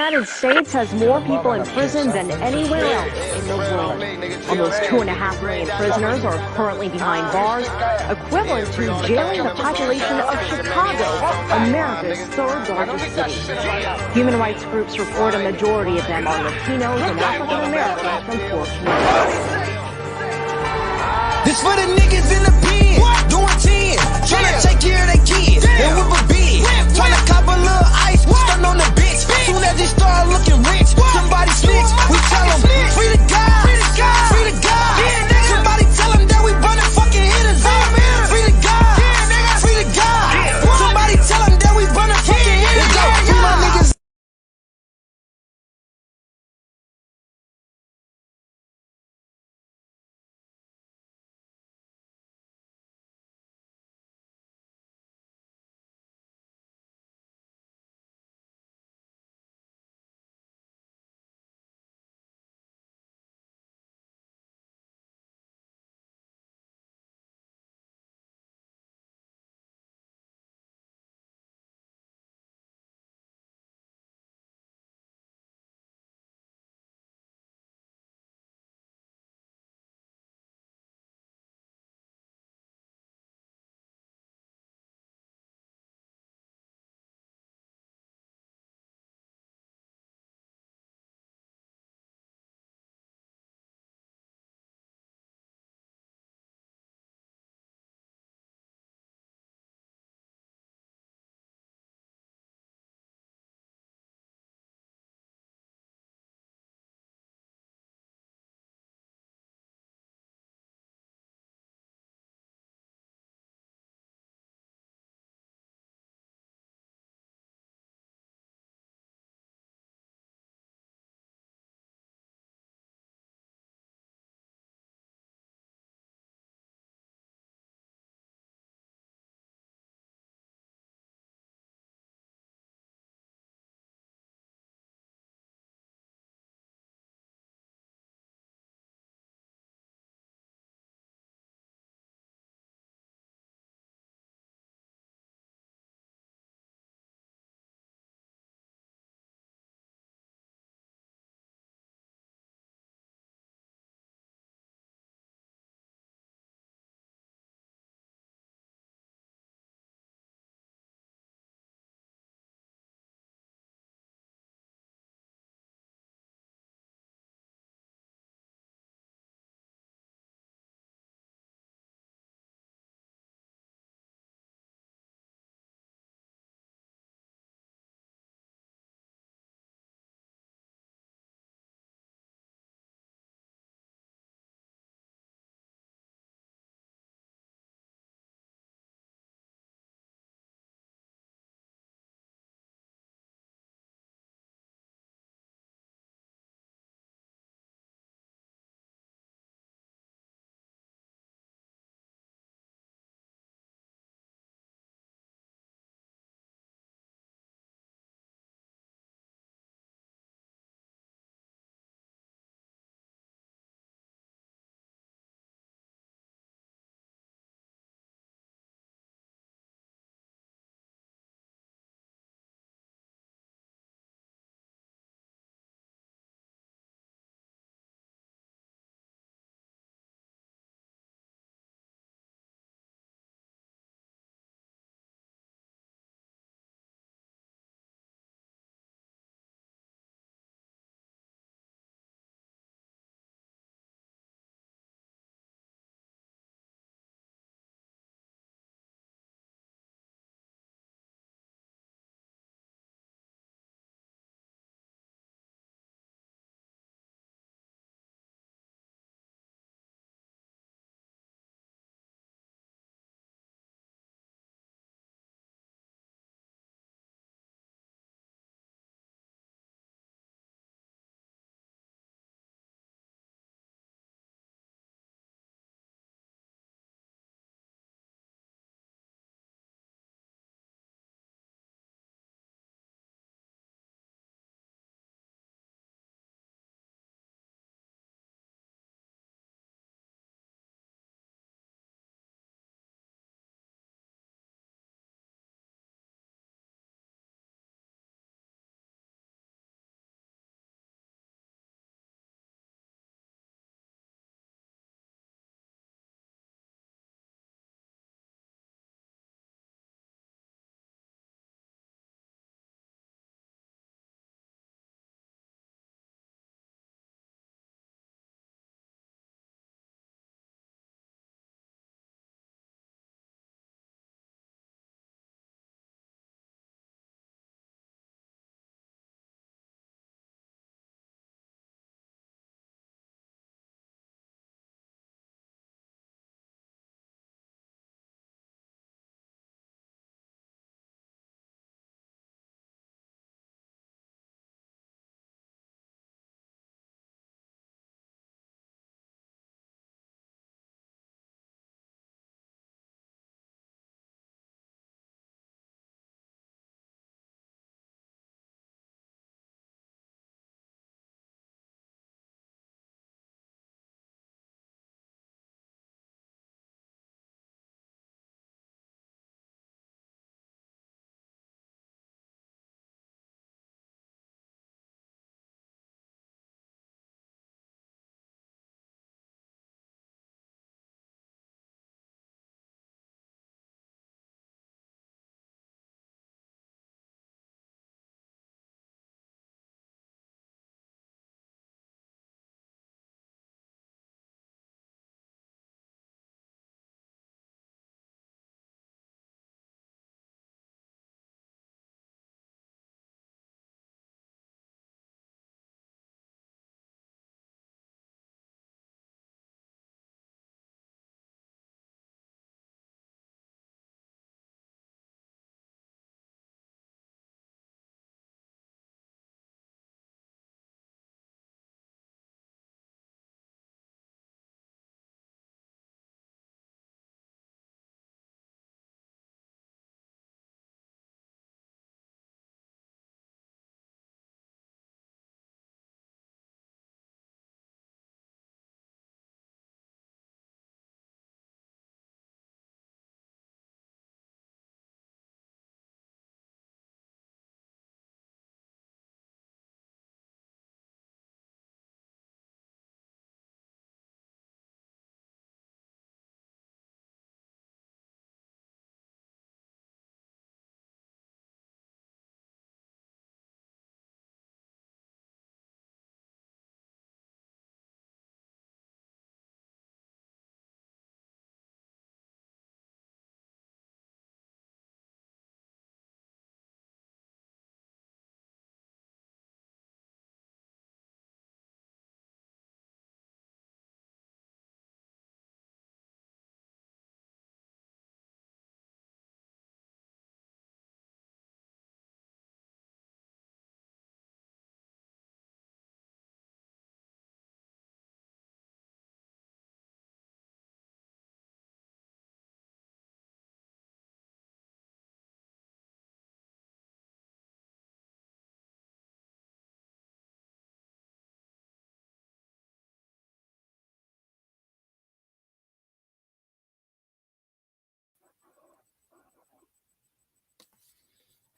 United States has more people in prison than anywhere else in the world. Almost 2.5 million prisoners are currently behind bars, equivalent to jailing the population of Chicago, America's third largest city. Human rights groups report a majority of them are Latinos and African Americans from poor communities. This for the niggas in the pen, doing 10, tryna take care of their kids, and whip a bid, tryna cop a little ice, stun on the bitch, soon as they start looking rich, somebody snitch, we tell them, free the guy, free the guy.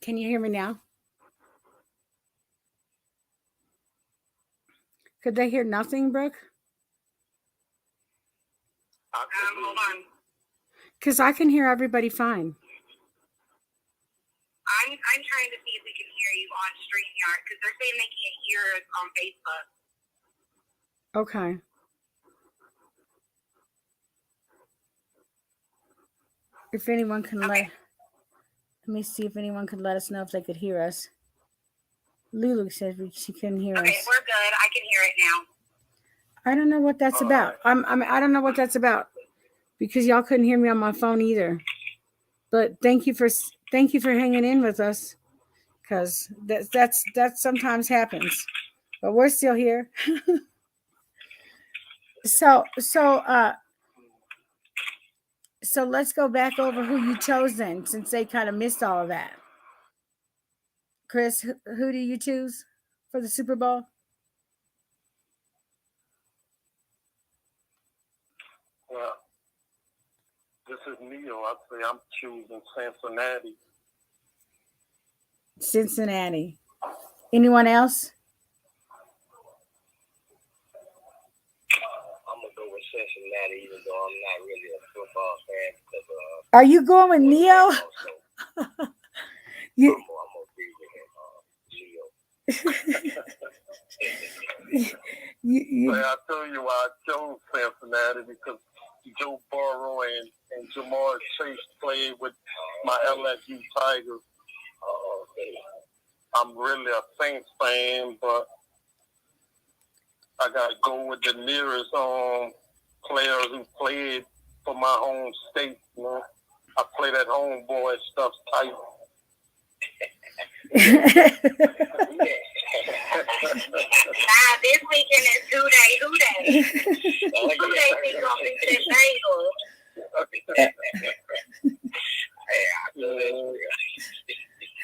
Can you hear me now? Could they hear nothing, Brooke? Hold on. Because I can hear everybody fine. I'm trying to see if we can hear you on StreamYard because they're saying they can't hear us on Facebook. Okay. If anyone can let me see if anyone could let us know if they could hear us. Lulu says she couldn't hear us. Okay, we're good. I can hear it now. I don't know what that's about. I don't know what that's about because y'all couldn't hear me on my phone either. But thank you for hanging in with us because that sometimes happens. But we're still here. So let's go back over who you chose then, since they kind of missed all of that. Chris, who do you choose for the Super Bowl? Well, this is Neil. I'd say I'm choosing Cincinnati. Cincinnati. Anyone else? I'm gonna go with Cincinnati, even though I'm not really a football fan. Because, are you going with Neo? I'm gonna agree with him, Leo. Well, I'll tell you why I chose Cincinnati because Joe Burrow and Jamar Chase played with my LSU Tigers. I'm really a Saints fan, but I got to go with the nearest players who played for my home state. You know, I play that homeboy stuff tight. This weekend is Who Day. Who Day think gonna be the Bengals?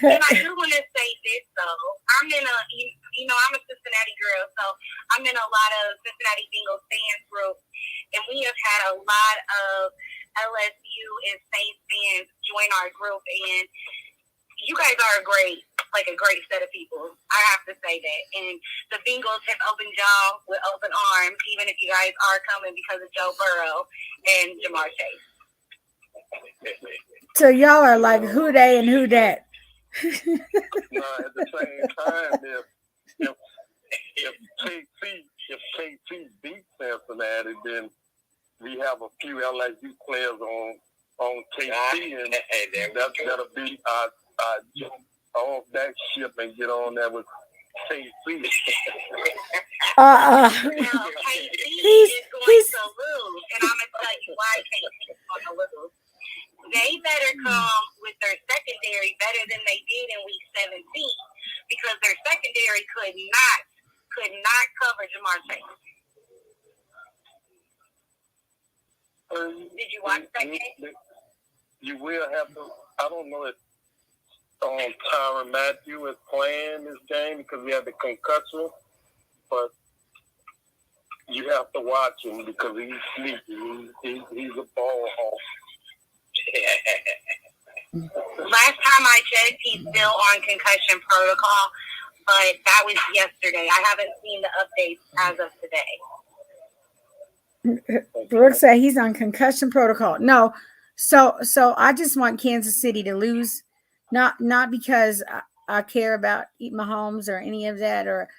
And I do want to say this though. I'm in a, I'm a Cincinnati girl, so I'm in a lot of Cincinnati Bengals fans group, and we have had a lot of LSU and Saints fans join our group, and you guys are a great set of people. I have to say that. And the Bengals have opened y'all with open arms, even if you guys are coming because of Joe Burrow and Jamar Chase. So y'all are like who they and who that. No, at the same time, if KC beats Cincinnati, then we have a few LSU players on KC, and that'll be jump off that ship and get on there with KC. Now, KC is going to lose, and I'm going to tell you why KC is going to lose. They better come with their secondary better than they did in week 17 because their secondary could not cover Jamar Chase. Did you watch that game? You will have to. I don't know if Tyrann Mathieu is playing this game because we had the concussion, but you have to watch him because he's sneaky. He's a ball hawk. Last time I checked, he's still on concussion protocol, but that was yesterday. I haven't seen the updates as of today. Brooke said he's on concussion protocol. No, so I just want Kansas City to lose, not because I care about Mahomes or any of that, or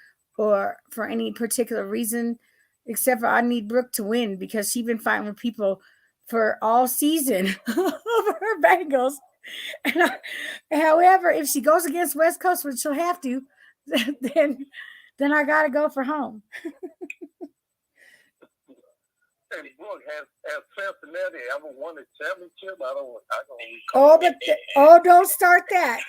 for any particular reason, except for I need Brooke to win because she's been fighting with people for all season over her Bengals. And however, if she goes against West Coast, which she'll have to, then I gotta go for home. And Brooke, has Cincinnati ever won a championship? I don't recall. Don't start that.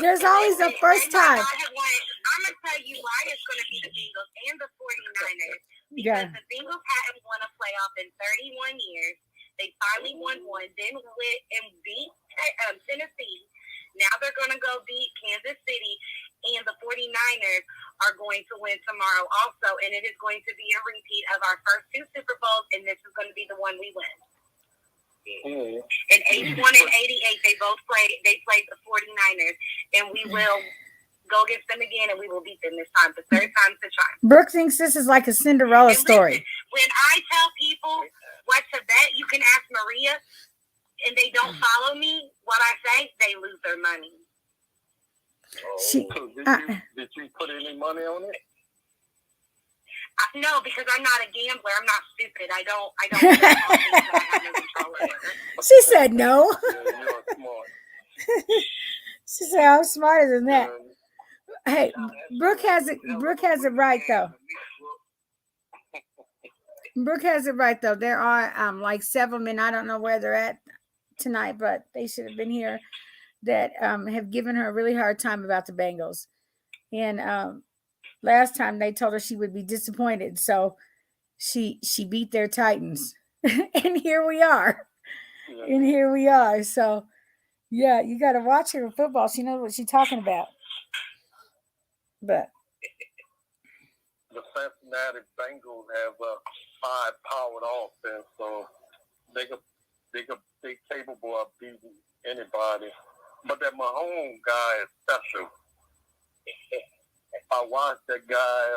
There's always a first time. I'm gonna tell you why it's gonna be the Bengals and the 49ers. Because the Bengals hadn't won a playoff in 31 years. They finally won one, then went and beat Tennessee. Now they're going to go beat Kansas City, and the 49ers are going to win tomorrow also, and it is going to be a repeat of our first two Super Bowls, and this is going to be the one we win. Mm. In 81 and 88, they played the 49ers, and we will go against them again, and we will beat them this time. The third time's the charm. Brooke thinks this is like a Cinderella And story. listen, when I tell people what to bet, you can ask Maria, and they don't follow me, what I say, they lose their money. She, So did you put any money on it? No, because I'm not a gambler. I'm not stupid. I don't bet on things that I have no control over. she said no. Yeah, you're smart. She said I'm smarter than that. Yeah. Hey, Brooke has it. Brooke has it right though. Brooke has it right though. There are like several men. I don't know where they're at tonight, but they should have been here. That have given her a really hard time about the Bengals, and last time they told her she would be disappointed, so she beat their Titans, and here we are. And here we are. So yeah, you got to watch her in football. She knows what she's talking about. But The Cincinnati Bengals have a high-powered offense, so they capable of beating anybody. But that Mahomes guy is special. I watched that guy.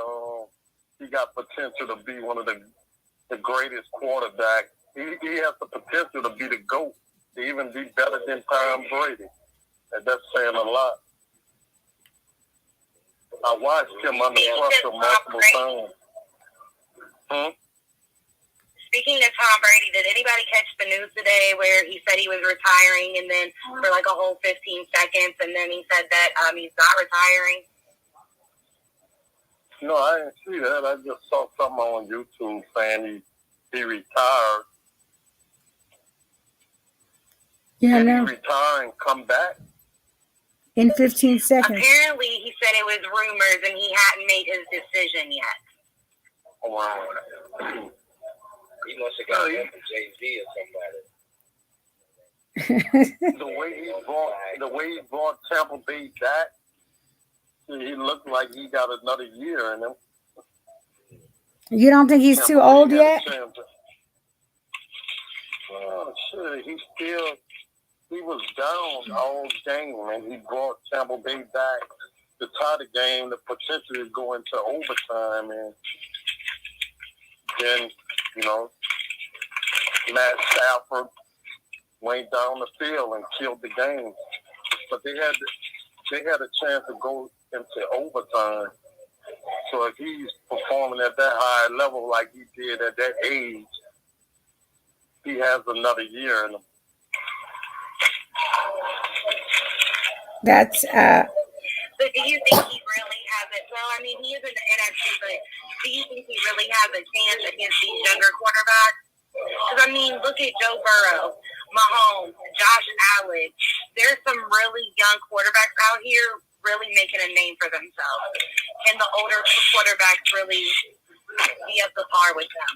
He got potential to be one of the greatest quarterbacks. He has the potential to be the GOAT, to even be better than Tom Brady. And that's saying a lot. I watched him under pressure multiple times. Speaking of Tom Brady, did anybody catch the news today where he said he was retiring, and then for like a whole 15 seconds, and then he said that he's not retiring? No, I didn't see that. I just saw something on YouTube saying he retired. yeah, Did no, he retire and come back? in 15 seconds. Apparently, he said it was rumors, and he hadn't made his decision yet. Wow. He must have got that from Jay-Z or somebody. The way he brought Tampa Bay back, he looked like he got another year in him. You don't think he's too old yet? Oh, shit. He was down all game, and he brought Tampa Bay back to tie the game, the potential to go into overtime, and then, Matt Stafford went down the field and killed the game. But they had a chance to go into overtime. So if he's performing at that high level like he did at that age, he has another year in him. That's So do you think he really has it? Well, I mean, he is in the NFC, but do you think he really has a chance against these younger quarterbacks? Because, I mean, look at Joe Burrow, Mahomes, Josh Allen. There's some really young quarterbacks out here really making a name for themselves. Can the older quarterbacks really be up to par with them?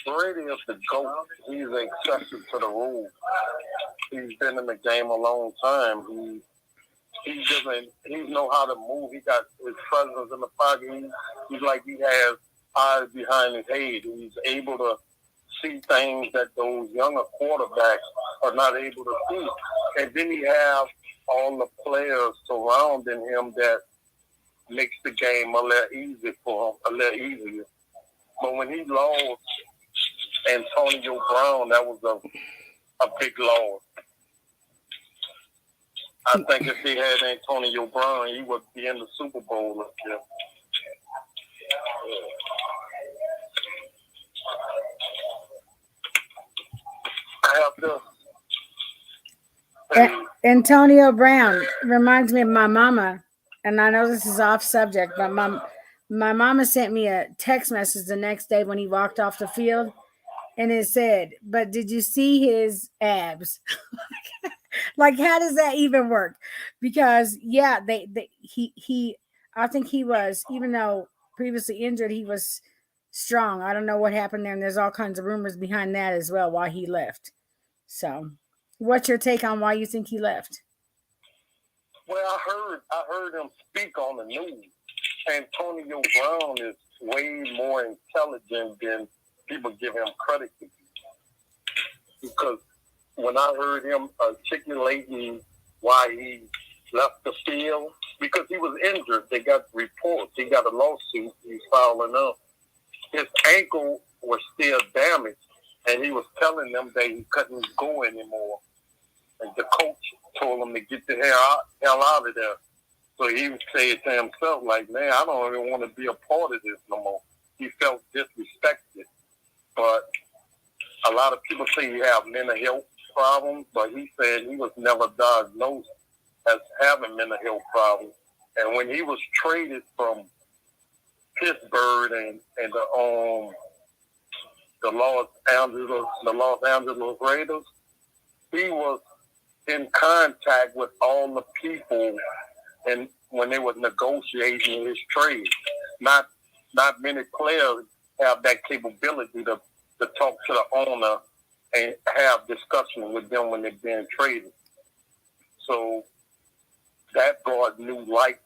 Brady is the GOAT. He's an exception to the rule. He's been in the game a long time. He know how to move. He got his presence in the pocket. He's like he has eyes behind his head. He's able to see things that those younger quarterbacks are not able to see. And then he have all the players surrounding him that makes the game a little easier for him, a little easier. But when he lost Antonio Brown, that was a big loss. I think if they had Antonio Brown, he would be in the Super Bowl this year. I have to. Antonio Brown reminds me of my mama, and I know this is off subject, but my mama sent me a text message the next day when he walked off the field, and it said, "But did you see his abs?" Like, how does that even work? Because yeah, he I think he was, even though previously injured, he was strong. I don't know what happened there, and there's all kinds of rumors behind that as well why he left. So, what's your take on why you think he left? Well, I heard him speak on the news. Antonio Brown is way more intelligent than people give him credit to. Because when I heard him articulating why he left the field, because he was injured, they got reports. He got a lawsuit he's filing up. His ankle was still damaged, and he was telling them that he couldn't go anymore. And the coach told him to get the hell out of there. So he said to himself, like, man, I don't even want to be a part of this no more. He felt disrespected. But a lot of people say he have mental health problems, but he said he was never diagnosed as having mental health problems. And when he was traded from Pittsburgh and the Los Angeles Raiders, he was in contact with all the people, and when they were negotiating his trade, not many players have that capability to talk to the owner and have discussion with them when they're being traded. So that brought new light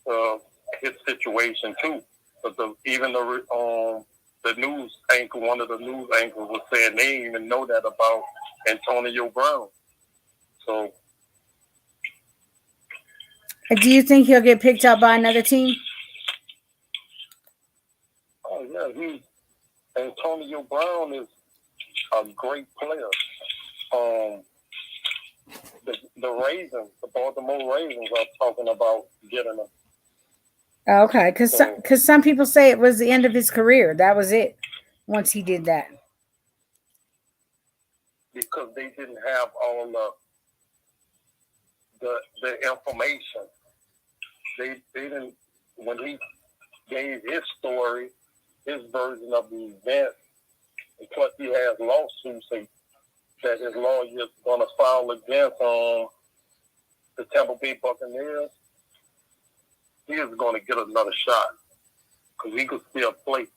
to his situation too. But even the news anchor, one of the news anchors was saying they didn't even know that about Antonio Brown. So, Do you think he'll get picked up by another team? oh yeah, Antonio Brown is a great player. The Ravens, the Baltimore Ravens, are talking about getting him. Okay, because some people say it was the end of his career. That was it once he did that. Because they didn't have all the information. They didn't, when he gave his story, his version of the event, and plus he has lawsuits that his lawyer is going to file against the Tampa Bay Buccaneers. He is going to get another shot because he could still play.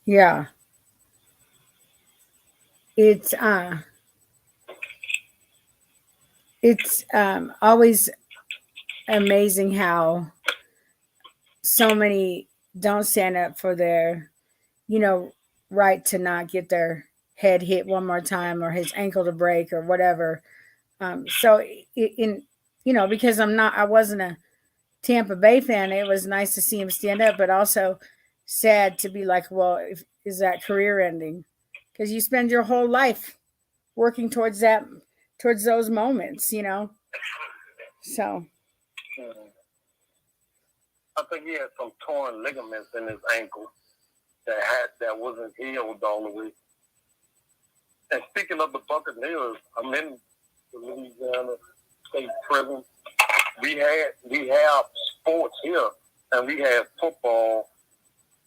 Yeah. It's always amazing how so many don't stand up for their, right to not get their head hit one more time or his ankle to break or whatever. So because I wasn't a Tampa Bay fan, it was nice to see him stand up, but also sad to be like, well, is that career ending? Because you spend your whole life working towards those moments, So. I think he had some torn ligaments in his ankle that wasn't healed all the way. And speaking of the Buccaneers, I'm in the Louisiana State Prison. We have sports here, and we had football.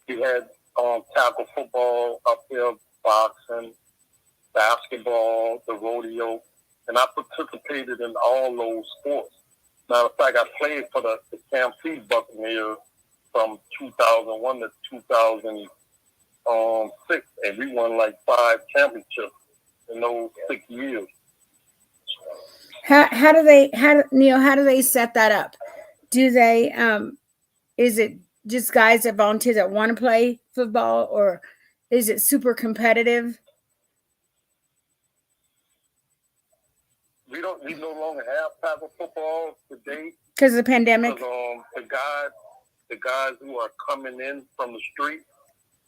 We had tackle football up here, boxing, basketball, the rodeo, and I participated in all those sports. Matter of fact, I played for the Stampede Buccaneers from 2001 to 2006, and we won like 5 championships in those 6 years. How do they set that up? Do they is it just guys that volunteer that want to play football, or is it super competitive? We no longer have tackle football today Because of the pandemic. Because the guys who are coming in from the street,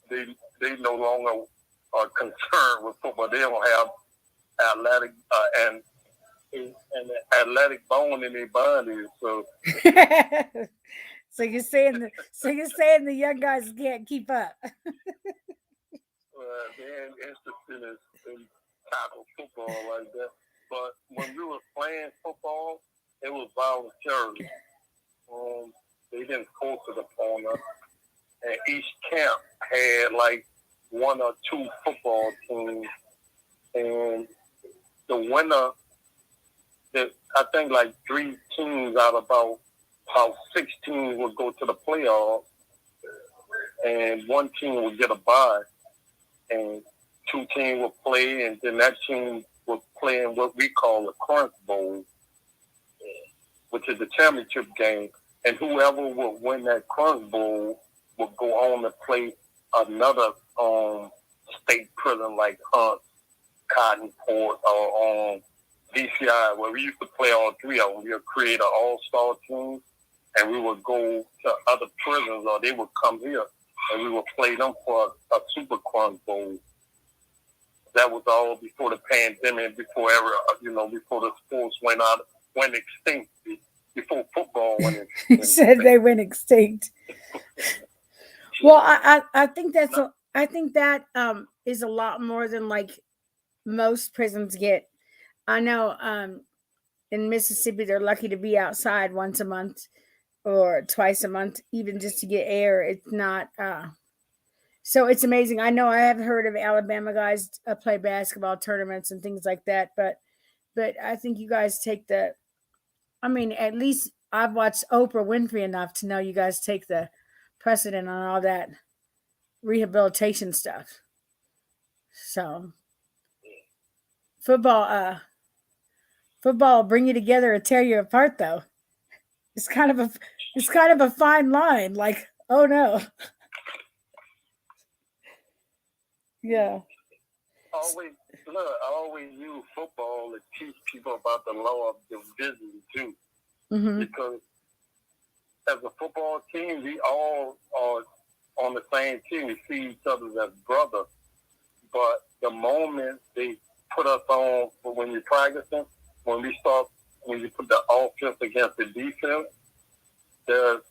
they no longer are concerned with football. They don't have athletic and athletic bone in their bodies. So So you're saying the young guys can't keep up. they're interested in tackle football like that. But when we were playing football, it was voluntarily. They didn't force it upon us. And each camp had like 1 or 2 football teams. And the winner, I think like 3 teams out of about 16 would go to the playoffs. And 1 team would get a bye. And 2 teams would play, and then that team would play in what we call a Crunch Bowl, which is the championship game. And whoever would win that Crunch Bowl would go on to play another state prison like Hunt, Cottonport, or DCI, where we used to play all three of them. We would create an all-star team, and we would go to other prisons, or they would come here, and we would play them for a Super Crunch Bowl. That was all before the pandemic, before the sports went extinct, before football went extinct. He said they went extinct. Well, I think that is a lot more than like most prisons get. I know in Mississippi they're lucky to be outside once a month or twice a month, even just to get air. It's not so it's amazing. I know I have heard of Alabama guys play basketball tournaments and things like that, but I think you guys take at least I've watched Oprah Winfrey enough to know you guys take the precedent on all that rehabilitation stuff. So football will bring you together or tear you apart, though. It's kind of a fine line. Like, oh no. Yeah. I always use football to teach people about the law of division too. Mm-hmm. Because as a football team, we all are on the same team. We see each other as brothers. But the moment they put us on when you're practicing, when you put the offense against the defense, the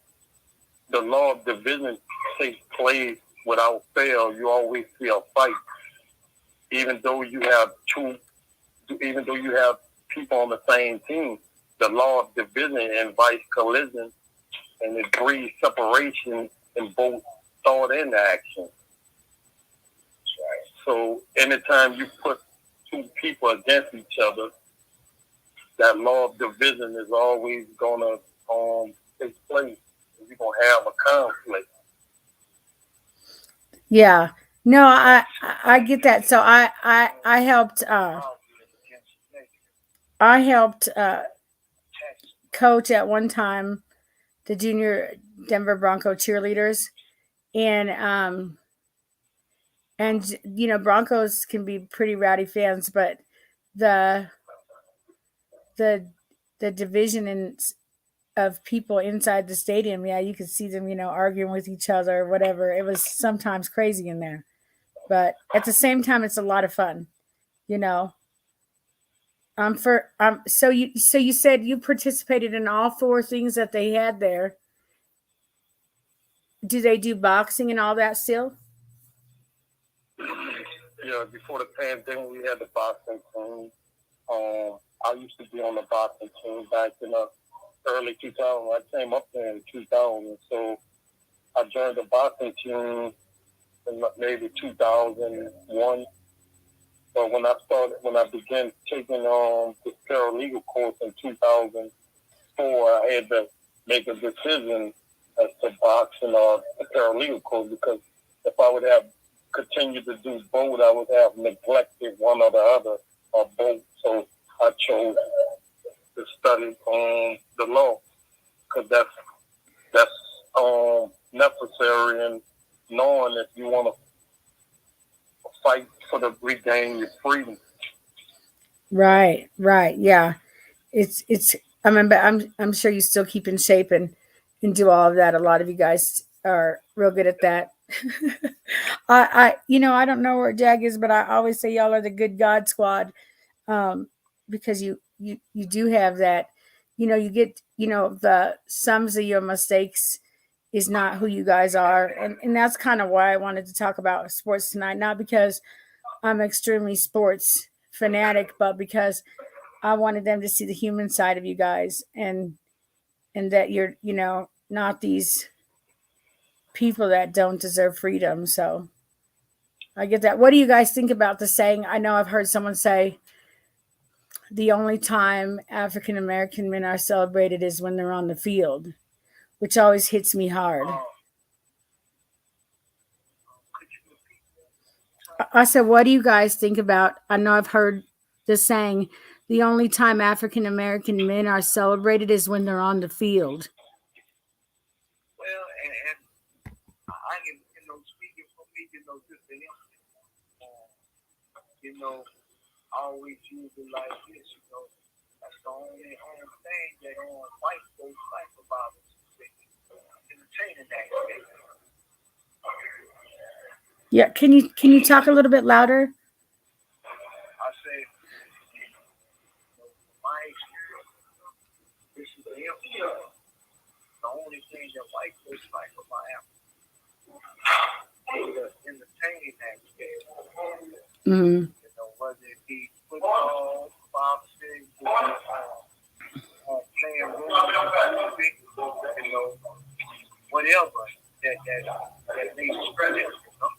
law of division takes place without fail. You always see a fight. Even though you have people on the same team, the law of division invites collision, and it breeds separation in both thought and action. So anytime you put two people against each other, that law of division is always gonna take place. You're gonna have a conflict. Yeah. No, I get that. So I helped coach at one time the junior Denver Bronco cheerleaders, and Broncos can be pretty rowdy fans, but the division of people inside the stadium, yeah, you could see them, arguing with each other or whatever. It was sometimes crazy in there, but at the same time, it's a lot of fun, So you said you participated in all four things that they had there. Do they do boxing and all that still? Yeah, before the pandemic, we had the boxing team. I used to be on the boxing team back in the early 2000s. I came up there in 2000, so I joined the boxing team in maybe 2001. But when I began taking this paralegal course in 2004, I had to make a decision as to boxing or the paralegal course, because if I would have continued to do both, I would have neglected one or the other or both. So I chose to study the law, because that's necessary and knowing if you want to fight for the regain your freedom. Right, yeah. It's. I mean, but I'm sure you still keep in shape and do all of that. A lot of you guys are real good at that. I don't know where Jag is, but I always say y'all are the good God squad, because you do have that. You get the sums of your mistakes is not who you guys are, and that's kind of why I wanted to talk about sports tonight. Not because I'm extremely sports fanatic, but because I wanted them to see the human side of you guys, and that you're not these people that don't deserve freedom. So I get that. What do you guys think about the saying? I know I've heard someone say the only time African American men are celebrated is when they're on the field, which always hits me hard. I said, what do you guys think about? I know I've heard the saying, the only time African American men are celebrated is when they're on the field. Well, and I can, speaking for me, no good to him. You know, I always use it like this, you know. That's the only thing that white folks like about it. Entertaining that. Yeah, can you talk a little bit louder? I say, my experience, this is the only thing that white folks like about Africa is the entertaining aspect. Mm-hmm. You know, whether it be football, boxing, playing music, you know, whatever that they spread it, you know.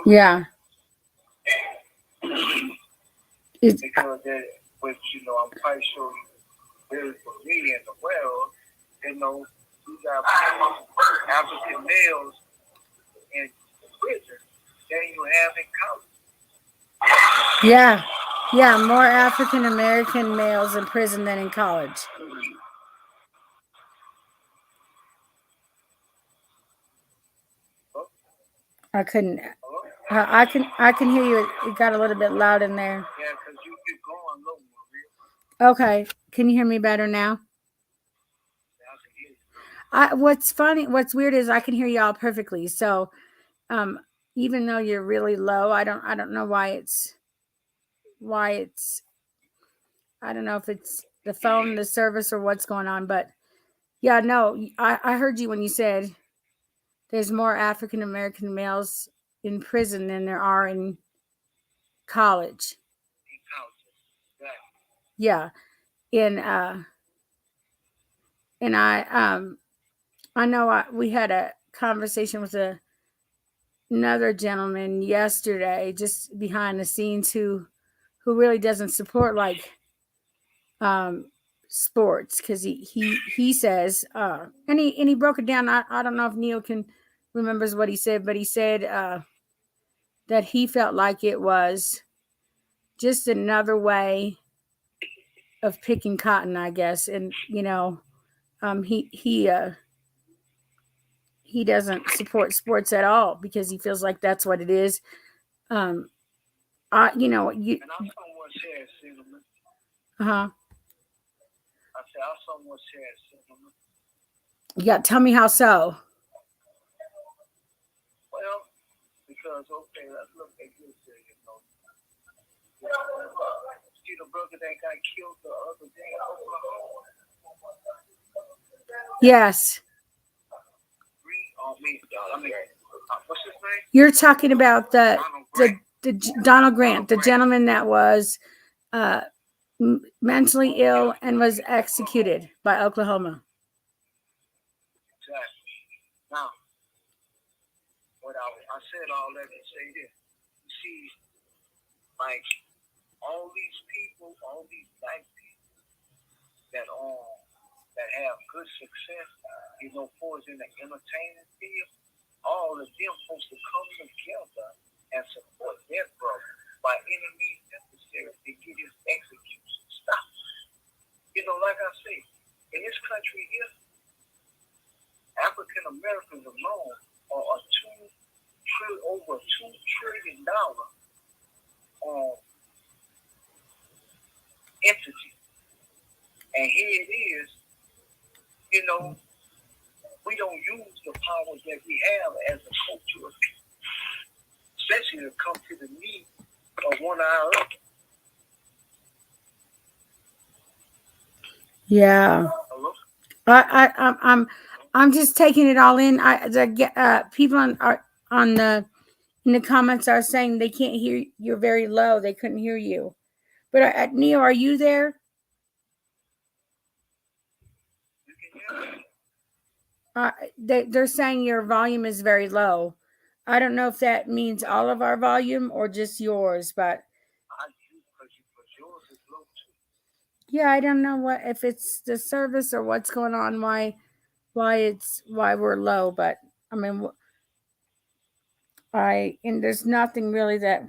Yeah. It's, Because which, you know, I'm quite sure very familiar in the world, you know, you got African males in prison than you have in college. yeah, more African American males in prison than in college. I couldn't. I can hear you. It got a little bit loud in there. Yeah, because you're going low, Maria. Okay, can you hear me better now? What's weird is I can hear y'all perfectly. So, even though you're really low, I don't know why it's. I don't know if it's the phone, the service, or what's going on. But yeah, no, I heard you when you said there's more African American males in prison than there are in college. Yeah, and I know we had a conversation with another gentleman yesterday, just behind the scenes, who really doesn't support like sports, because he says and he broke it down. I don't know if Neil remembers what he said, but he said that he felt like it was just another way of picking cotton, I guess. And you know, he doesn't support sports at all because he feels like that's what it is. You know, you. And I'm somewhat sad, cinnamon. Uh-huh. I said I'm somewhat sad, cinnamon. Yeah, tell me how so. Well, because okay, let's look at this, you know. See the brother that got killed the other day. Yes. What's his name? You're talking about the Donald Grant, the gentleman that was mentally ill and was executed by Oklahoma. Exactly. Now, what I said all that to say this. You see, like all these people, all these black people that have good success, you know, for us in the entertainment field, all of them supposed to come together and support their brother by any means necessary to get his execution stopped. You know, like I say, in this country here, African Americans alone are over $2 trillion entity. And here it is, you know, we don't use the powers that we have as a culture, especially to come to the need of one of our own. Yeah. Hello? I'm just taking it all in. People in the comments are saying they can't hear. You're very low. They couldn't hear you. But Neil, are you there? You can hear me? They're saying your volume is very low. I don't know if that means all of our volume or just yours, but Yours is low too. yeah, I don't know if it's the service or what's going on. Why we're low, but I mean, and there's nothing really that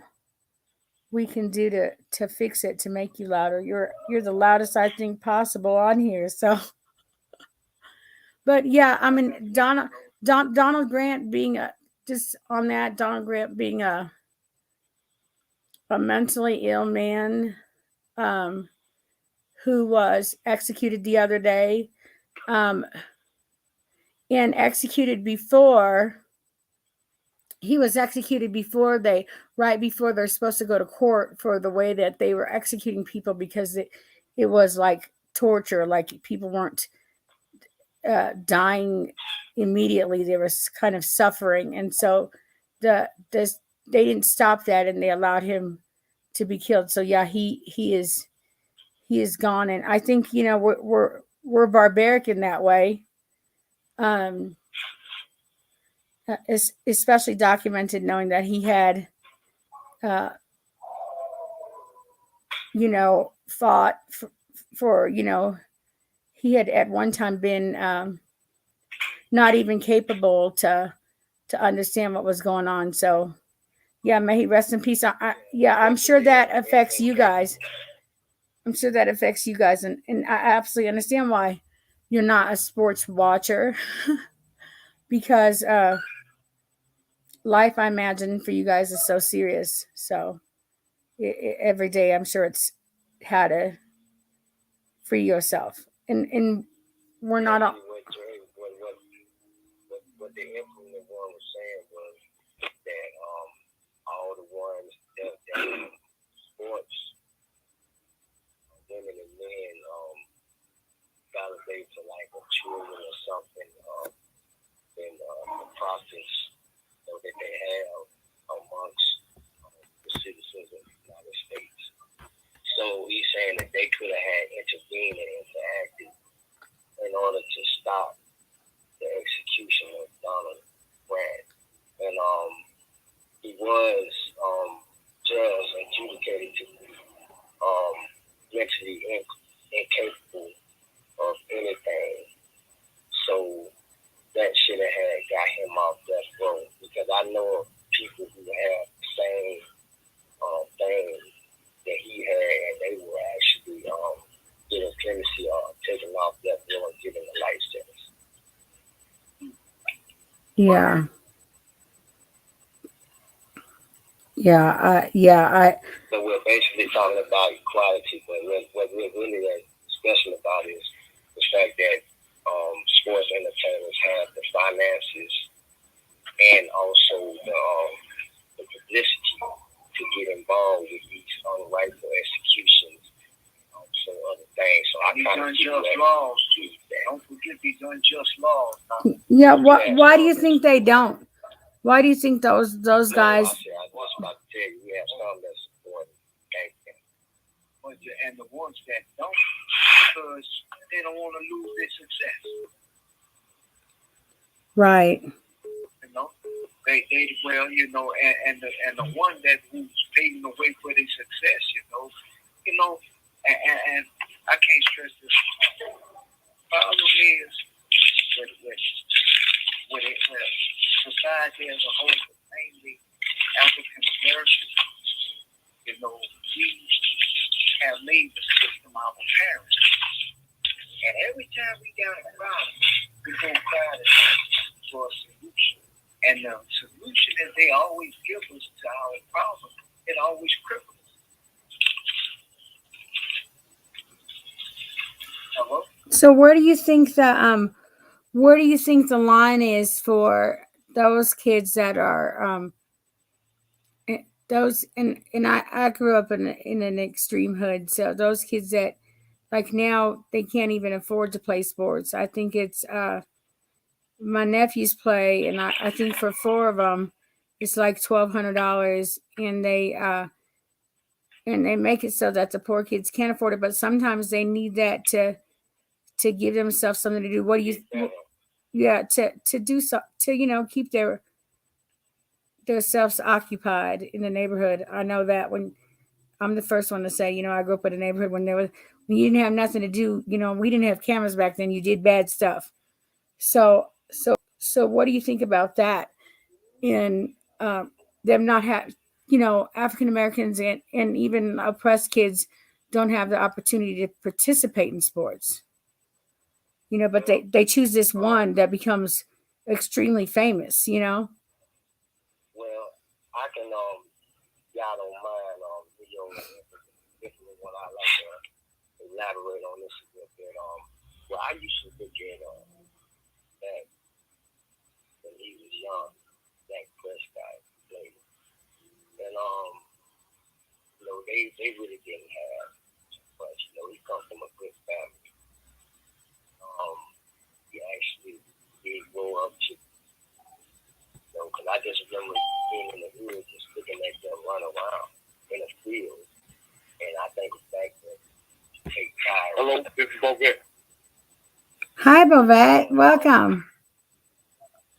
we can do to fix it, to make you louder. You're the loudest I think possible on here. So, but yeah, I mean, Donald Donald Grant being Donald Grant being a mentally ill man who was executed the other day, and executed before. He was executed right before they're supposed to go to court for the way that they were executing people, because it was like torture, like people weren't dying immediately. There was kind of suffering. And so they didn't stop that, and they allowed him to be killed. So yeah, he is gone. And I think, we're barbaric in that way. Especially documented, knowing that he had, fought for, he had at one time been not even capable to understand what was going on. So, yeah, may he rest in peace. I'm sure that affects you guys. And I absolutely understand why you're not a sports watcher because life, I imagine, for you guys is so serious. So every day, I'm sure it's how to free yourself. And we're not all. What the influential one was saying was that all the ones that sports, women and men, validate to like a children or something in the process that they have amongst the citizens of the United States. So he's saying that they could have had intervened and interacted in order to stop the execution of Donald Grant. And he was judged and adjudicated to be mentally incapable of anything. So that should have got him off death row, because I know of people who have the same thing that he had, and they were actually getting clemency or taken off death row and given a life sentence. Yeah. So we're basically talking about equality, but what we're really special about is the fact that sports entertainers have the finances and also the publicity to get involved with these unrightful executions, so other things. So I kind of unjust laws too. Don't forget these unjust laws. Yeah. Why do you think they don't? Why do you think those guys? I was about to tell you, we have some that support gangsters, and the ones that don't, because they don't want to lose their success. Right. You know, they and the one that who's paving the way for their success. And I can't stress this. Problem is with society as a whole, mainly African Americans, we have made the system our parents. And every time we got a problem, we go find for a solution. And the solution that they always give us to our problem, it always cripples us. Hello? So where do you think the line is for those kids that are those and I grew up in an extreme hood, so those kids that like now they can't even afford to play sports. I think it's my nephews play, and I think for 4 of them it's like $1,200, and they make it so that the poor kids can't afford it, but sometimes they need that to give themselves something to do. What do you to do so to keep their selves occupied in the neighborhood. I know that when I'm the first one to say, I grew up in a neighborhood when you didn't have nothing to do, we didn't have cameras back then, you did bad stuff. So what do you think about that? And them not have, African Americans and even oppressed kids don't have the opportunity to participate in sports. But they choose this one that becomes extremely famous, you know. Well, I can y'all don't mind video definitely when I like to elaborate on this a little bit. Well, I used to look at that when he was young, that Prescott played, and you know they really didn't have much. You know, he comes from a good family. He actually did grow up to, you know, because I just remember being in the hood, just looking at them run around in the field, and I think back to take time. Hello, this is Bobette. Hi, Bovette. Welcome.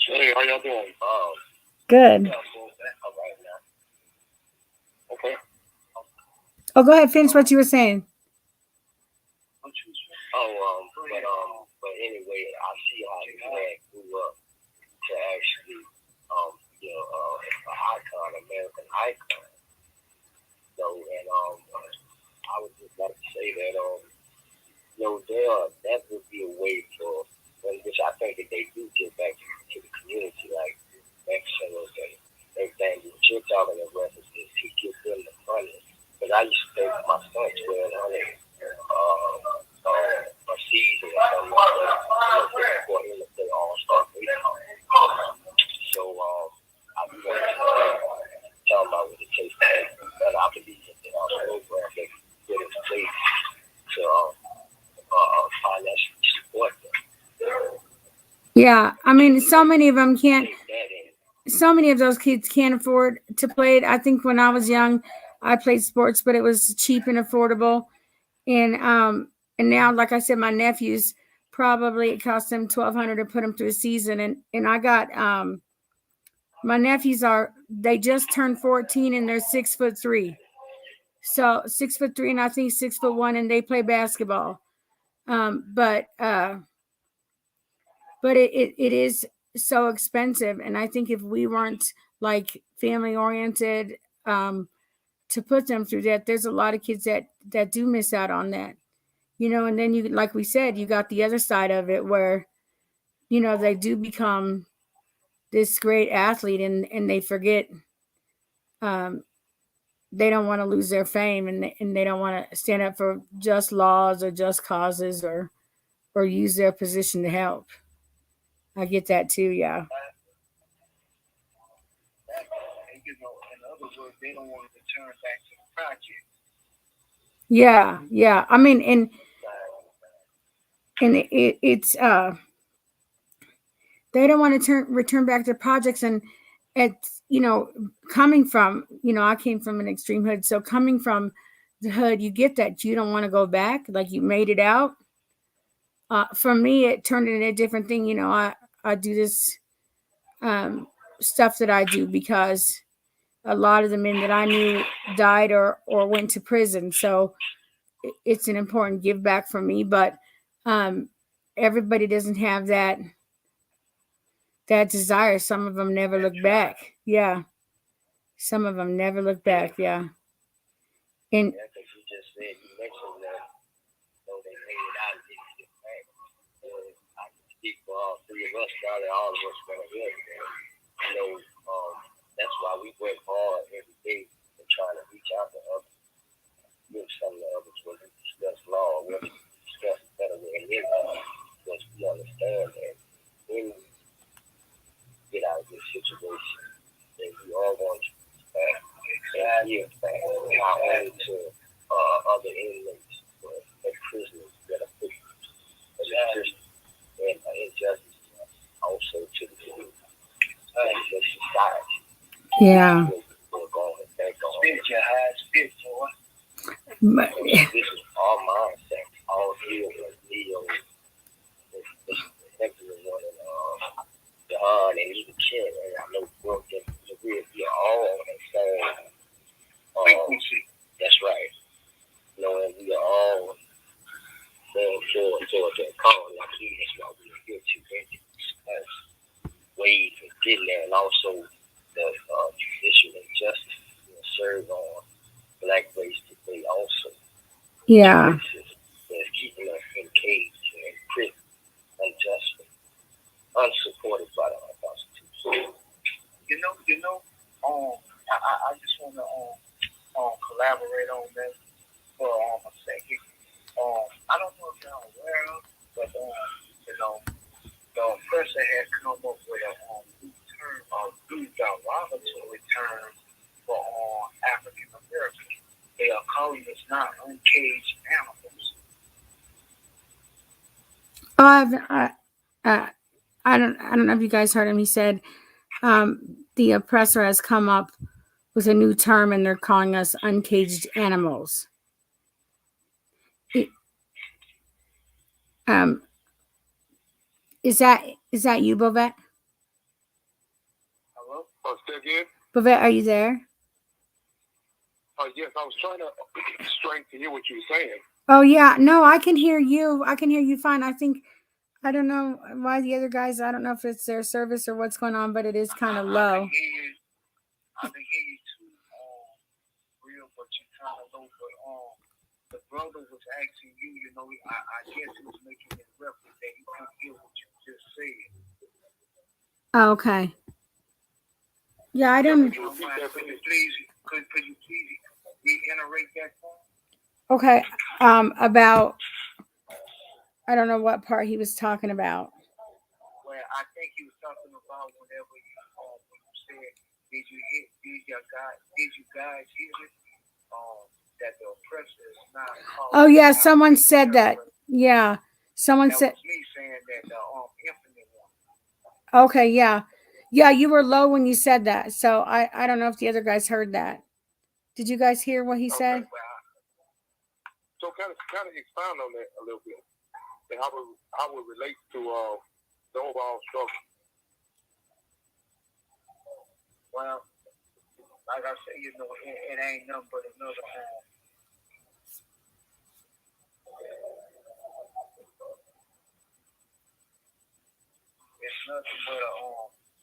Hey, how y'all doing? Good. All right now. Okay. Oh, go ahead. Finish what you were saying. But anyway, I see how his dad grew up to actually, you know, an icon, American icon. So, and I would just like to say that, you know, that would be a way for, which I think that they do give back to the community, like vaccines and everything. What you're talking about reference is to give them the money. Because I used to pay for my son $1,200 a season or something like that for him to play all-star baseball. So I be talking about what it takes to make that. I believe that our program they put in place to financially support them. Yeah, I mean, so many of them can't. So many of those kids can't afford to play it. I think when I was young, I played sports, but it was cheap and affordable. And now, like I said, my nephews probably it cost them $1,200 to put them through a season. And I got my nephews they just turned 14 and they're 6'3". So 6'3" and I think 6'1", and they play basketball. But it is so expensive, and I think if we weren't like family oriented to put them through that, there's a lot of kids that do miss out on that, you know. And then you, like we said, you got the other side of it where, you know, they do become this great athlete and they forget they don't want to lose their fame, and they don't want to stand up for just laws or just causes or use their position to help. I get that too, yeah. And, you know, in other words, they don't want to return back to the project. Yeah. I mean, and it's they don't want to return back to projects, and it's, you know, coming from, you know, I came from an extreme hood, so coming from the hood, you get that you don't want to go back, like you made it out. For me, it turned into a different thing. You know, I do this stuff that I do because a lot of the men that I knew died or went to prison. So it's an important give back for me. But everybody doesn't have that desire. Some of them never look back. Yeah. Some of them never look back. Yeah. And Yeah, because you just said, you mentioned that, you know, they made it out and didn't get back. I can speak for all three of us, probably all of us that are here. You know, that's why we work hard every day to try to reach out to others. Give some of the others when we discuss law, when we discuss better way of living, because we understand that when we get out of this situation, that we all want to give back, not only to other inmates, but the prisoners that are victims of injustice and injustice, also to the community and the society. yeah. We're going back on. Spit your high spit, boy. But, This is all mindset, all healed and Leo, this particular one, and John and even Ken, and I know Brooke and we are all on that same. That's right. You know, and we are all going towards that call. I believe that's why we are here to discuss ways of getting there, and also the judicial injustice serve on black race today also. yeah. That's keeping us in cage and in prison unjustly, unsupported by the aware of, but you know, the oppressor had come up with a new term, a new derogatory term for African Americans. They are calling us not uncaged animals. I don't know if you guys heard him. He said the oppressor has come up with a new term and they're calling us uncaged animals. Is that you, Bovette? Hello? Oh, say again? Bovette, are you there? Yes, I was trying to straight to hear what you were saying. Oh yeah, no, I can hear you. I can hear you fine. I don't know why the other guys. I don't know if it's their service or what's going on, but it is kind of low. I can hear you too, real, but you're kind of low. But the brother was asking you, you know, I guess he was making it reference that he couldn't hear what you just said. Oh, okay. Yeah, I didn't. Could you please reiterate that point? Okay. About. I don't know what part he was talking about. Well, I think he was talking about whenever when you said, did you guys hear it? That the oppressor is not called. Oh yeah, someone said that. Yeah, someone said. That was me saying that the infinite one. Okay, yeah, you were low when you said that, so I don't know if the other guys heard that. Did you guys hear what he said? So kind of expound on that a little bit, and how it relates to the overall struggle. Well, like I said, you know, it ain't nothing but another it's nothing but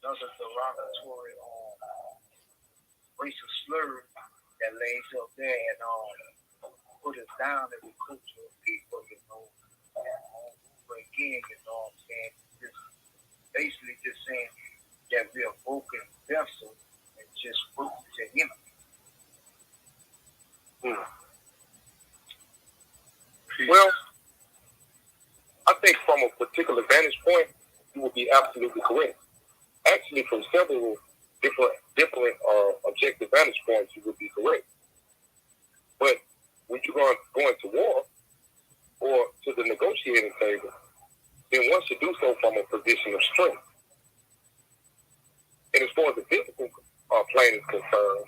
another derogatory racial slur that lays up there and put us down as a culture of people, you know. But again, you know what I'm saying? Just basically just saying that we're a broken vessel and just broken to him. Well, I think from a particular vantage point, you would be absolutely correct. Actually, from several different objective vantage points, you would be correct. But when you're going to war or to the negotiating table, then one should do so from a position of strength. And as far as the physical plane is concerned,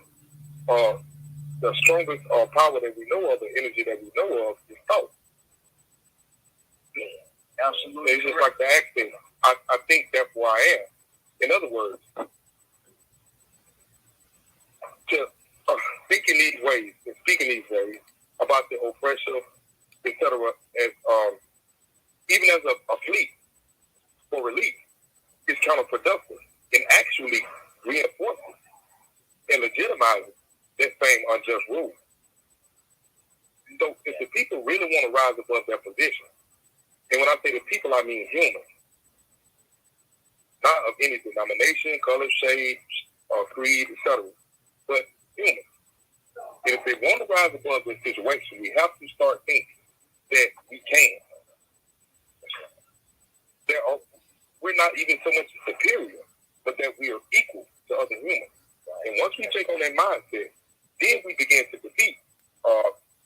the strongest power that we know of, the energy that we know of, is thought. Absolutely. It's just like the accent. I think that's where I am. In other words, to thinking these ways and speaking these ways about the oppression, etc., as even as a plea for relief, is counterproductive and actually reinforces and legitimizes that same unjust rule. So if the people really want to rise above their position, and when I say the people, I mean humans, not of any denomination, color, shade, creed, etc., but humans. And if they want to rise above this situation, we have to start thinking that we can. We're not even so much superior, but that we are equal to other humans. And once we take on that mindset, then we begin to defeat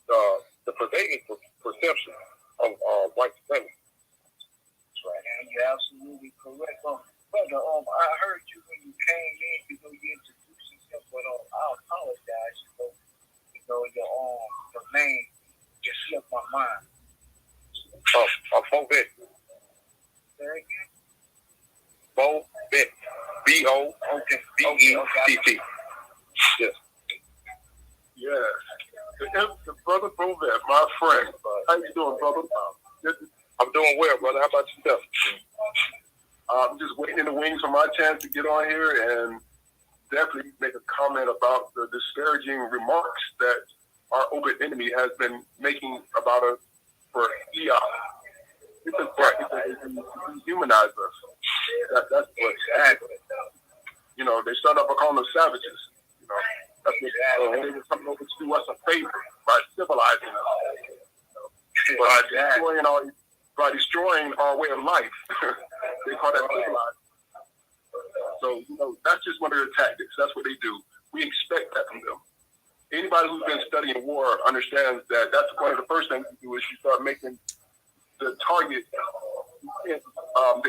the prevailing perception of white supremacy. That's right, and you're absolutely correct. Brother, I heard you when you came in, you introduced yourself, but I apologize, your name just slipped my mind. Bovette. Say again? Bovette. B-O-V-E-T-T. Yes. Yeah. The brother Bovette, my friend. How you doing, brother? I'm doing well, brother. How about yourself? I'm just waiting in the wings for my chance to get on here and definitely make a comment about the disparaging remarks that our open enemy has been making about us for eons. It's dehumanize us. That's what happened. You know, they started off calling us savages. You know, that's what, and they were coming over to do us a favor by civilizing us. By destroying by destroying our way of life. They call that civilized. So, that's just one of their tactics. That's what they do. We expect that from them. Anybody who's been studying war understands that that's one of the first things you do is you start making the target, the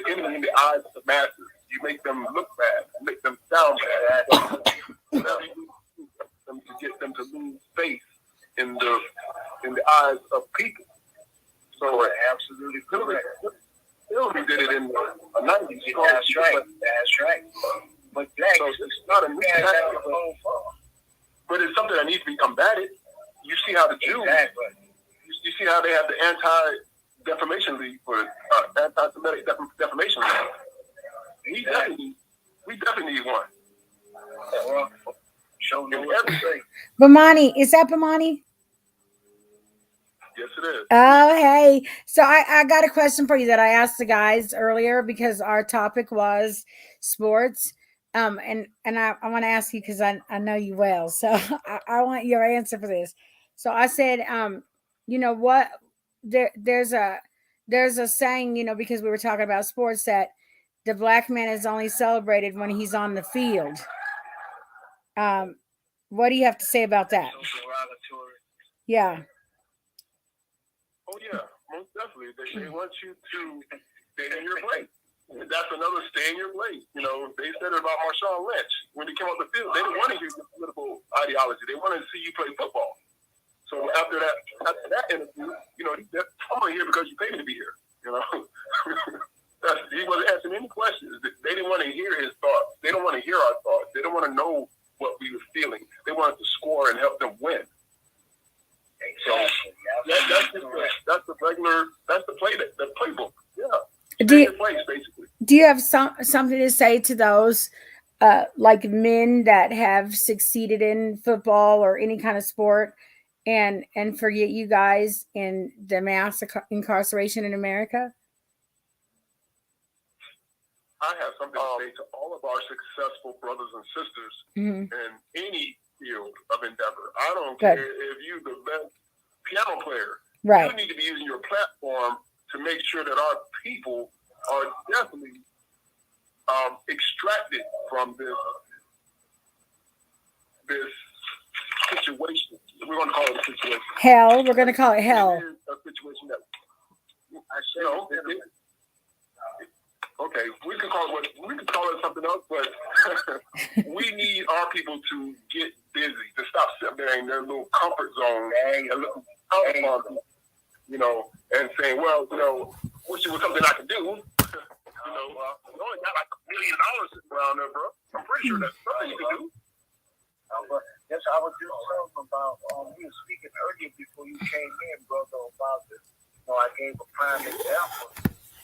enemy in the eyes of the masses. You make them look bad, make them sound bad, to get them to lose faith in the eyes of people. So absolutely correct. Hillary did it in the 90s. That's right. But so it's not a new tactic, but it's something that needs to be combated. You see how the Jews, you see how they have the Anti-Defamation League for anti-Semitic defamation league. We definitely need one. Show them everything. Bomani, is that Bomani? Yes, it is. Oh, hey. So I got a question for you that I asked the guys earlier because our topic was sports. And I want to ask you because I know you well. So I want your answer for this. So I said, you know what? There's a saying, because we were talking about sports, that the black man is only celebrated when he's on the field. What do you have to say about that? Yeah. Oh yeah, most definitely. They want you to stay in your place. That's another stay in your place. They said it about Marshawn Lynch when he came off the field. They didn't want to hear your political ideology. They wanted to see you play football. So after that interview, he said, "I'm here because you paid me to be here." He wasn't answering any questions. They didn't want to hear his thoughts. They don't want to hear our thoughts. They don't want to know what we were feeling. They wanted to score and help them win. So that's the playbook. Yeah. Do you have something to say to those like men that have succeeded in football or any kind of sport and forget you guys in the mass incarceration in America? I have something to say to all of our successful brothers and sisters in any field of endeavor. I don't care if you're the best piano player. Right. You need to be using your platform to make sure that our people are definitely extracted from this situation. We're going to call it a situation. Hell. We're going to call it hell. It is a situation that okay, we can call it something else, but we need our people to get busy, to stop sitting there in their little comfort zone and saying, well, wish it was something I could do. We only got like $1 million sitting around there, bro. I'm pretty sure that's something you can do. Yes, I was just talking about, you were speaking earlier before you came in, brother, about this. I gave a prime example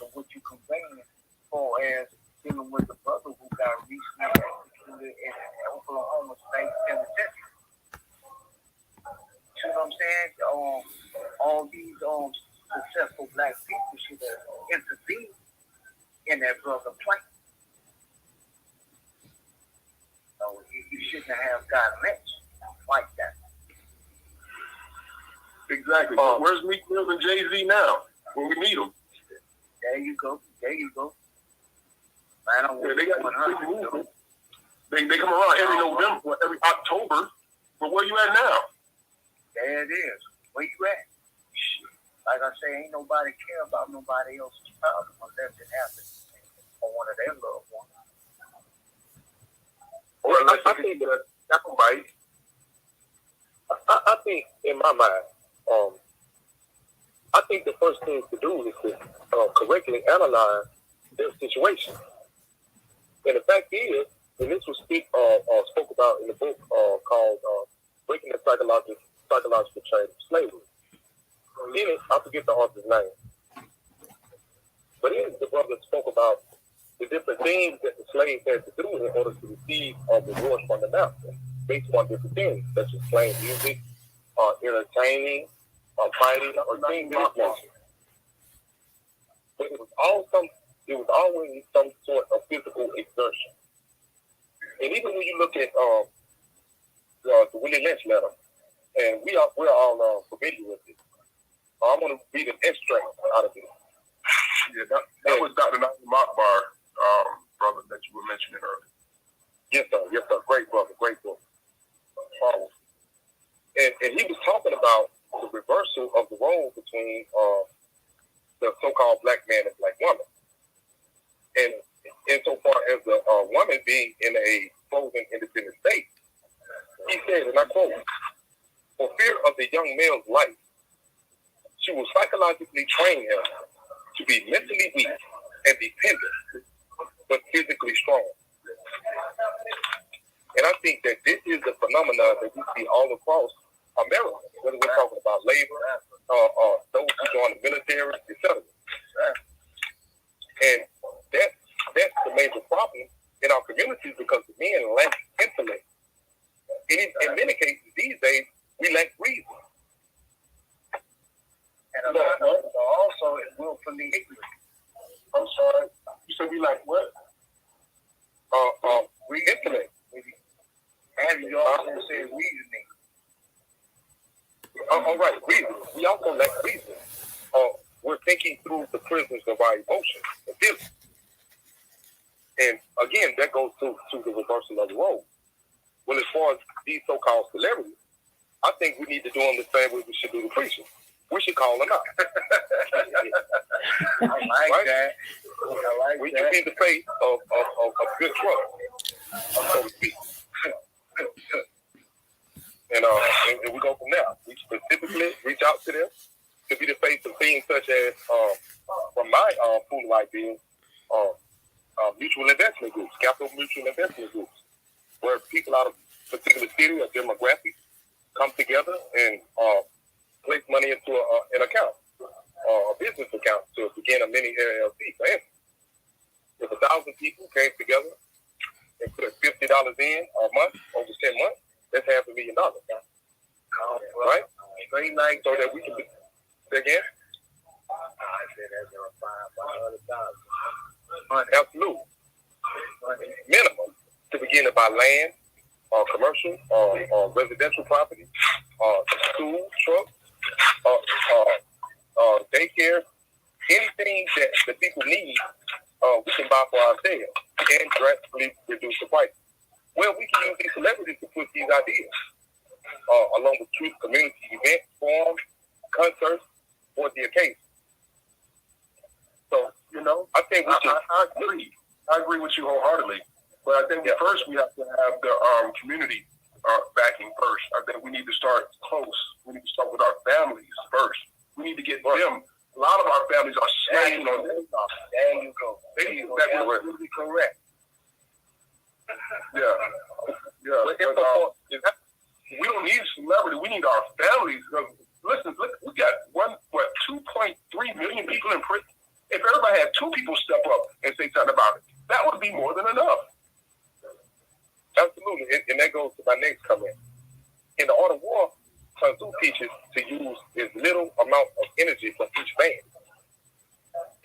of what you conveying as dealing with the brother who got recently executed in Oklahoma State Penitentiary. You know what I'm saying? All these successful black people should have intervened in that brother plan. So you shouldn't have got lynched like that. Exactly. Where's Meek Mill and Jay-Z now when we meet them? There you go. They got big movement. They come around every November, every October. But where you at now? There it is. Where you at? Shit. Like I say, ain't nobody care about nobody else's problem unless it happens on one of their loved ones. Well, I think that's right. I think, in my mind, I think the first thing to do is to correctly analyze their situation. And the fact is, and this was spoke about in the book called Breaking the Psychological Chain of Slavery. In it, I forget the author's name. But in it, the brother spoke about the different things that the slaves had to do in order to receive rewards from the master, based on different things, such as playing music, entertaining, fighting, or things of that nature. But it was always some sort of physical exertion. And even when you look at the Willie Lynch letter, and we're all familiar with it, I'm going to read an extract out of it. Yeah, that was Dr. Naeem Akbar, brother, that you were mentioning earlier. Yes, sir. Great brother, great book. And he was talking about the reversal of the role between the so-called black man and black woman. And insofar as the woman being in a frozen independent state, he said, and I quote, "For fear of the young male's life, she will psychologically train him to be mentally weak and dependent, but physically strong." And I think that this is a phenomenon that we see all across America, whether we're talking about labor, those who join the military, etc. And that's the major problem in our communities, because the men lack intellect. In many cases these days, we lack reason. And also it willfully ignorant. I'm sorry. You said we like what? Intellect. And you also said reasoning. All right, reason. We also lack reason. We're thinking through the prisms of our emotions and feelings. And again, that goes to the reversal of the role. Well, as far as these so-called celebrities, I think we need to do them the same way we should do the preaching. We should call them out. I like that. We should be the face of good trust, so to speak. And we go from there. We specifically reach out to them to be the face of things such as, from my pool of ideas, mutual investment groups, capital mutual investment groups, where people out of a particular city or demographic come together and place money into an account, a business account, to begin a mini LLC. For instance, if 1,000 people came together and put $50 in a month over 10 months, that's $500,000. Right? Straight like so that we can say again? I said that's Absolutely. Minimum to begin to buy land, commercial, residential property, school, trucks, daycare, anything that the people need, we can buy for ourselves and drastically reduce the price. Well, we can use these celebrities to push these ideas, along with truth, community events, forums, concerts, for the occasion. So, I think we should. I agree with you wholeheartedly. But I think first we have to have the community backing first. I think we need to start close. We need to start with our families first. We need to get them. A lot of our families are slanging on them. There you go. That was really correct. Yeah. We don't need celebrity. We need our families. Listen, we got 2.3 million people in prison. If everybody had 2 people step up and say something about it, that would be more than enough. Absolutely. And that goes to my next comment. In the art of war, Sun Tzu teaches to use as little amount of energy from each man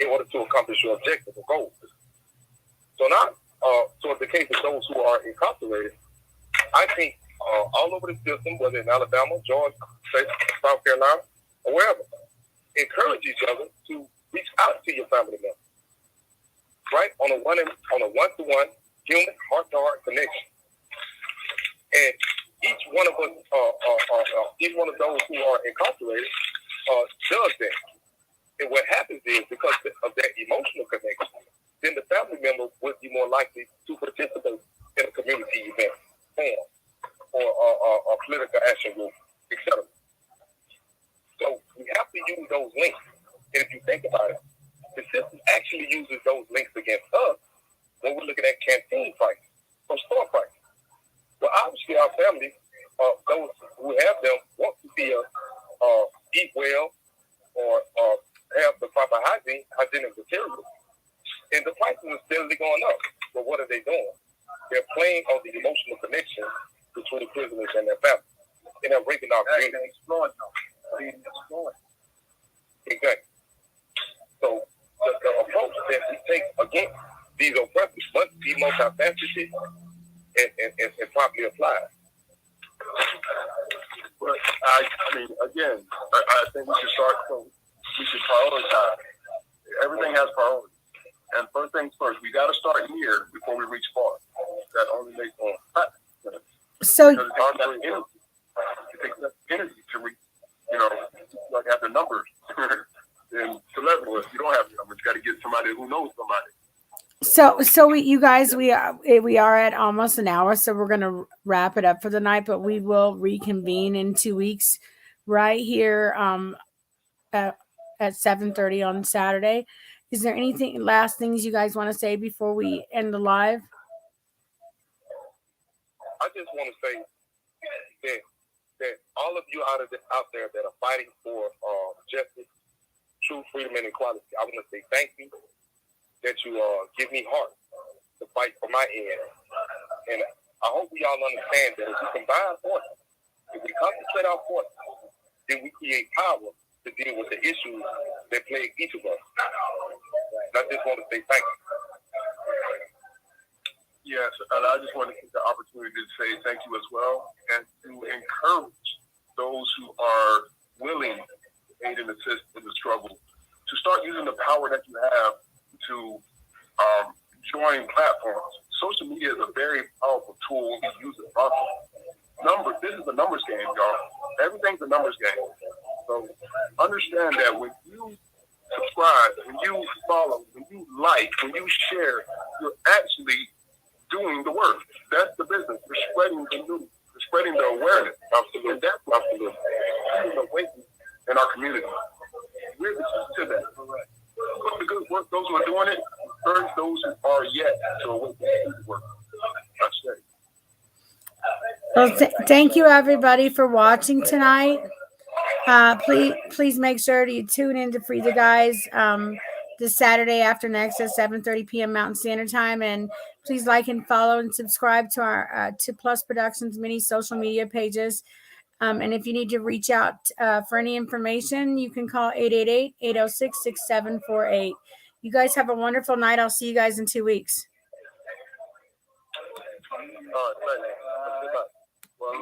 in order to accomplish your objective or goal. So now, so in the case of those who are incarcerated, I think all over the system, whether in Alabama, Georgia, South Carolina, or wherever, encourage each other to reach out to your family members, right? On a one-to-one, human, heart-to-heart connection. And each one of us, each one of those who are incarcerated, does that. And what happens is, because of that emotional connection, then the family member would be more likely to participate in a community event, forum, or a political action group, etc. So we have to use those links. And if you think about it, the system actually uses those links against us when we're looking at canteen prices or store prices. Well, obviously our families, those who have them, want to see us eat well or have the proper hygienic materials. And the prices are steadily going up. But what are they doing? They're playing on the emotional connection between the prisoners and their families. And they're breaking our community. Exactly. So the approach that we take against these oppressors must be multifaceted and properly applied. But I mean, again, I think we should start. We should prioritize. everything has priority. And first things first, we got to start here before we reach far. That only makes sense. So Because it takes enough energy to reach, like have the numbers. And celebrities, you don't have the numbers. You got to get somebody who knows somebody. So you guys, we are at almost an hour, so we're gonna wrap it up for the night. But we will reconvene in 2 weeks, right here, at 7:30 on Saturday. Is there anything last things you guys want to say before we end the live? I just want to say that all of you out there that are fighting for justice, true freedom, and equality, I want to say thank you. That you give me heart to fight for my end, and I hope we all understand that if we combine forces, if we concentrate our forces, then we create power to deal with the issues that plague each of us. And I just want to say thank you. Yes, and I just want to take the opportunity to say thank you as well, and to encourage those who are willing to aid and assist in the struggle to start using the power that you have to join platforms. Social media is a very powerful tool when you use it properly. This is a numbers game, y'all. Everything's a numbers game. So understand that when you subscribe, when you follow, when you like, when you share, you're actually doing the work. That's the business. We're spreading the news. We're spreading the awareness. Absolutely. And that's the awakening in our community. We're the key to that. The good work, those who are doing it, encourage those who are yet to awaken to the work. That's it. Well, thank you everybody for watching tonight. Please make sure to tune in to Free the Guys this Saturday after next at 7:30 p.m. Mountain Standard Time, and please like and follow and subscribe to our to Plus Productions many social media pages. And if you need to reach out for any information, you can call 888-806-6748. You guys have a wonderful night. I'll see you guys in 2 weeks. All right, thanks. Well,